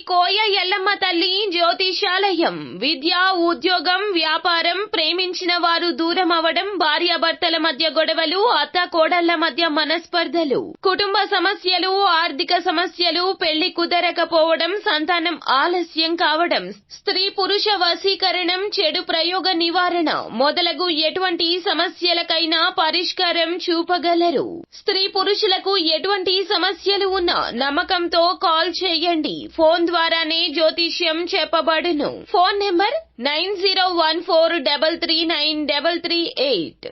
కోయ ఎల్లమ్మ తల్లి జ్యోతిషాలయం. విద్య, ఉద్యోగం, వ్యాపారం, ప్రేమించిన వారు దూరం అవడం, భార్యాభర్తల మధ్య గొడవలు, అత్త కోడళ్ల మధ్య మనస్పర్ధలు, కుటుంబ సమస్యలు, ఆర్థిక సమస్యలు, పెళ్లి కుదరకపోవడం, సంతానం ఆలస్యం కావడం, స్త్రీ పురుష వశీకరణం, చెడు ప్రయోగ నివారణ మొదలగు ఎటువంటి సమస్యలకైనా పరిష్కారం చూపగలరు. స్త్రీ పురుషులకు ఎటువంటి సమస్యలు ఉన్నా నమ్మకంతో కాల్ చేయండి. ఫోన్ ద్వారానే జ్యోతిష్యం చెప్పబడును. Phone number 9014339338.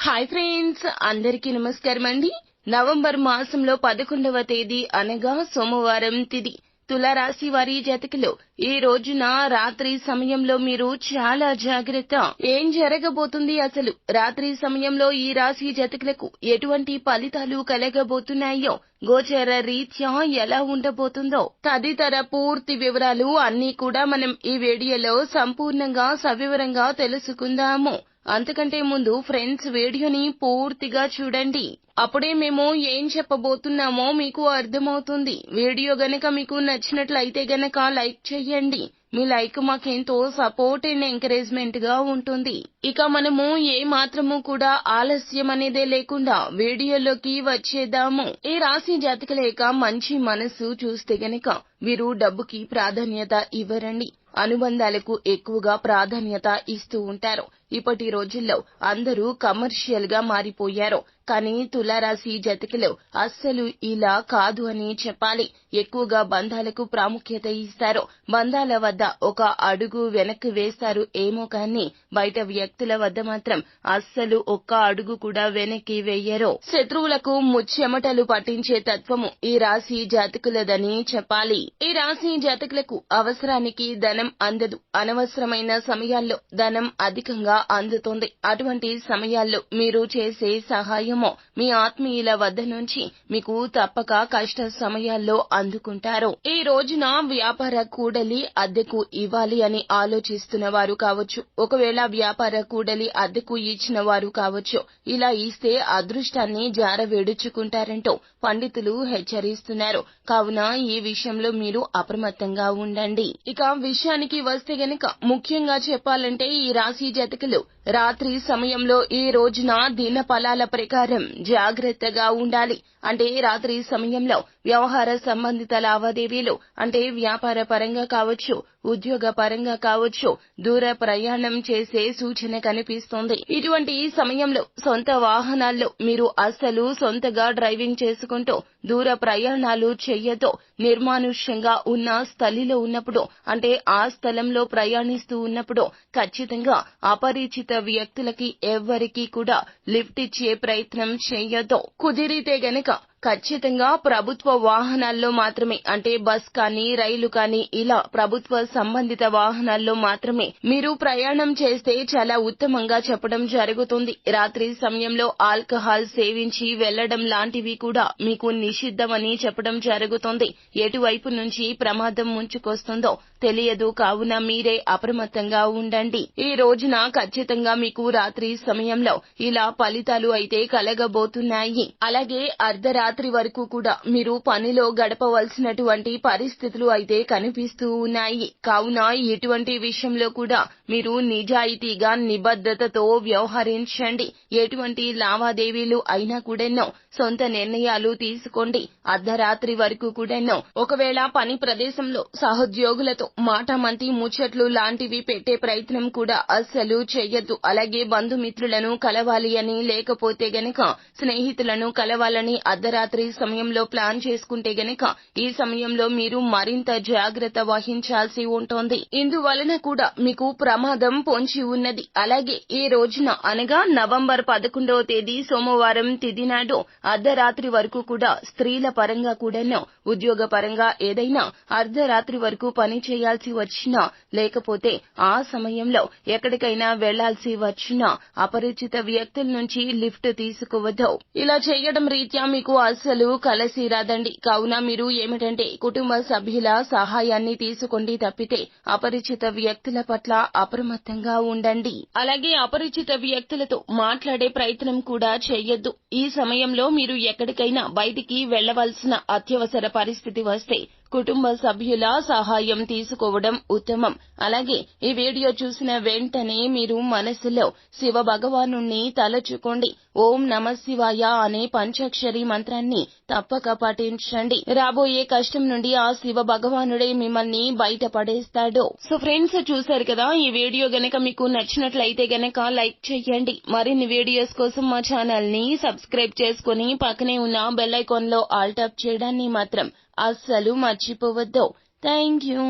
హాయ్ ఫ్రెండ్స్, అందరికీ నమస్కారం అండి. నవంబర్ మాసంలో 11వ తేదీ అనగా సోమవారం తిథి. తులారాశి వారి జాతకులు ఈ రోజున రాత్రి సమయంలో మీరు చాలా జాగ్రత్త. ఏం జరగబోతుంది, అసలు రాత్రి సమయంలో ఈ రాశి జాతకులకు ఎటువంటి ఫలితాలు కలగబోతున్నాయో, గోచర రీత్యా ఎలా ఉండబోతుందో తదితర పూర్తి వివరాలు అన్నీ కూడా మనం ఈ వీడియోలో సంపూర్ణంగా సవివరంగా తెలుసుకుందాము. అంతకంటే ముందు ఫ్రెండ్స్, వీడియోని పూర్తిగా చూడండి. అప్పుడే మేము ఏం చెప్పబోతున్నామో మీకు అర్థమవుతుంది. వీడియో గనక మీకు నచ్చినట్లయితే గనక లైక్ చేయండి. మీ లైక్ మాకెంతో సపోర్ట్ అండ్ ఎంకరేజ్మెంట్ గా ఉంటుంది. ఇక మనము ఏ మాత్రము కూడా ఆలస్యం అనేదే లేకుండా వీడియోలోకి వచ్చేద్దాము. ఈ రాశి జాతకుల యొక్క మంచి మనసు చూస్తే గనక వీరు డబ్బుకి ప్రాధాన్యత ఇవ్వరండి. అనుబంధాలకు ఎక్కువగా ప్రాధాన్యత ఇస్తూ ఉంటారు. ఇప్పటి రోజుల్లో అందరూ కమర్షియల్ గా మారిపోయారు. కానీ తులారాశి జాతకులు అస్సలు ఇలా కాదు అని చెప్పాలి. ఎక్కువగా బంధాలకు ప్రాముఖ్యత ఇస్తారు. బంధాల వద్ద ఒక అడుగు వెనక్కి వేస్తారు ఏమో కానీ బయట వ్యక్తుల వద్ద మాత్రం అస్సలు ఒక్క అడుగు కూడా వెనక్కి వేయరు. శత్రువులకు ముచ్చెమటలు పట్టించే తత్వము ఈ రాశి జాతకులదని చెప్పాలి. ఈ రాశి జాతకులకు అవసరానికి ధనం అందదు. అనవసరమైన సమయాల్లో ధనం అధికంగా అందుతుంది. అటువంటి సమయాల్లో మీరు చేసే సహాయమో మీ ఆత్మీయుల వద్ద నుంచి మీకు తప్పక కష్ట సమయాల్లో అందుకుంటారు. ఈ రోజున వ్యాపార కూడలి అద్దెకు ఇవ్వాలి అని ఆలోచిస్తున్న వారు కావచ్చు. ఒకవేళ వ్యాపార కూడలి అద్దెకు ఇచ్చిన వారు కావచ్చు. ఇలా ఇస్తే అదృష్టాన్ని జారవేడుచుకుంటారంటూ పండితులు హెచ్చరిస్తున్నారు. కావున ఈ విషయంలో మీరు అప్రమత్తంగా ఉండండి. ఇక విషయానికి వస్తే గనక ముఖ్యంగా చెప్పాలంటే ఈ రాశి జాతకులు రాత్రి సమయంలో ఈ రోజున దిన ఫలాల ప్రకారం జాగ్రత్తగా ఉండాలి. అంటే రాత్రి సమయంలో వ్యవహార సంబంధిత లావాదేవీలు అంటే వ్యాపార పరంగా కావచ్చు, ఉద్యోగ పరంగా కావచ్చు, దూర ప్రయాణం చేసే సూచన కనిపిస్తోంది. ఇటువంటి సమయంలో సొంత వాహనాల్లో మీరు అస్సలు సొంతగా డ్రైవింగ్ చేసుకుంటూ దూర ప్రయాణాలు చెయ్యతో. నిర్మానుష్యంగా ఉన్న స్థలిలో ఉన్నప్పుడు అంటే ఆ స్థలంలో ప్రయాణిస్తూ ఉన్నప్పుడు ఖచ్చితంగా అపరిచిత వ్యక్తులకి ఎవ్వరికీ కూడా లిఫ్ట్ ఇచ్చే ప్రయత్నం చెయ్యొద్దు. కుదిరితే గనక ఖచ్చితంగా ప్రభుత్వ వాహనాల్లో మాత్రమే అంటే బస్ కానీ రైలు కానీ ఇలా ప్రభుత్వ సంబంధిత వాహనాల్లో మాత్రమే మీరు ప్రయాణం చేస్తే చాలా ఉత్తమంగా చెప్పడం జరుగుతుంది. రాత్రి సమయంలో ఆల్కహాల్ సేవించి వెళ్లడం లాంటివి కూడా మీకు నిషిద్ధమని చెప్పడం జరుగుతుంది. ఎటువైపు నుంచి ప్రమాదం ముంచుకొస్తుందో తెలియదు. కావున మీరే అప్రమత్తంగా ఉండండి. ఈ రోజున ఖచ్చితంగా మీకు రాత్రి సమయంలో ఇలా ఫలితాలు అయితే కలగబోతున్నాయి. అలాగే అర్ధరాత్రి వరకు కూడా మీరు పనిలో గడపవలసినటువంటి పరిస్థితులు అయితే కనిపిస్తూ ఉన్నాయి. కావున ఇటువంటి విషయంలో కూడా మీరు నిజాయితీగా నిబద్ధతతో వ్యవహరించండి. ఎటువంటి లావాదేవీలు అయినా కూడానో సొంత నిర్ణయాలు తీసుకోండి. అర్ధరాత్రి వరకు కూడానో ఒకవేళ పని ప్రదేశంలో సహోద్యోగులతో మాటామంతి ముచ్చట్లు లాంటివి పెట్టే ప్రయత్నం కూడా అస్సలు చెయ్యొద్దు. అలాగే బంధుమిత్రులను కలవాలి అని లేకపోతే గనక స్నేహితులను కలవాలని అర్ధరాత్రి సమయంలో ప్లాన్ చేసుకుంటే గనక ఈ సమయంలో మీరు మరింత జాగ్రత్త వహించాల్సి ఉంటుంది. ఇందువలన కూడా మీకు ప్రమాదం పొంచి ఉన్నది. అలాగే ఈ రోజున అనగా నవంబర్ 11వ తేదీ సోమవారం తిథి నాడు అర్ధరాత్రి వరకు కూడా స్త్రీల పరంగా కూడాను ఉద్యోగ పరంగా ఏదైనా అర్ధరాత్రి వరకు పని చేయాల్సి వచ్చినా లేకపోతే ఆ సమయంలో ఎక్కడికైనా వెళ్లాల్సి వచ్చినా అపరిచిత వ్యక్తుల నుంచి లిఫ్ట్ తీసుకోవద్దు. ఇలా చేయడం రీత్యా మీకు అస్సలు కలిసి రాదండి. కావున మీరు ఏమిటంటే కుటుంబ సభ్యుల సహాయాన్ని తీసుకోండి తప్పితే అపరిచిత వ్యక్తుల పట్ల అప్రమత్తంగా ఉండండి. అలాగే అపరిచిత వ్యక్తులతో మాట్లాడే ప్రయత్నం కూడా చేయొద్దు. ఈ సమయంలో మీరు ఎక్కడికైనా బయటికి వెళ్లవలసిన అత్యవసర పరిస్థితి వస్తే కుటుంబ సభ్యుల సహాయం తీసుకోవడం ఉత్తమం. అలాగే ఈ వీడియో చూసిన వెంటనే మీరు మనసులో శివ భగవాను తలచుకోండి. ఓం నమ శివాయ అనే పంచాక్షరి మంత్రాన్ని తప్పక పఠించండి. రాబోయే కష్టం నుండి ఆ శివ భగవానుడే మిమ్మల్ని బయటపడేస్తాడు. సో ఫ్రెండ్స్, చూశారు కదా, ఈ వీడియో గనక మీకు నచ్చినట్లయితే గనక లైక్ చేయండి. మరిన్ని వీడియోస్ కోసం మా ఛానల్ ని సబ్స్క్రైబ్ చేసుకుని పక్కనే ఉన్న బెల్ ఐకాన్ లో ఆల్ టాప్ చేయడాన్ని మాత్రం అస్సలు మర్చిపోవద్దు. Thank you.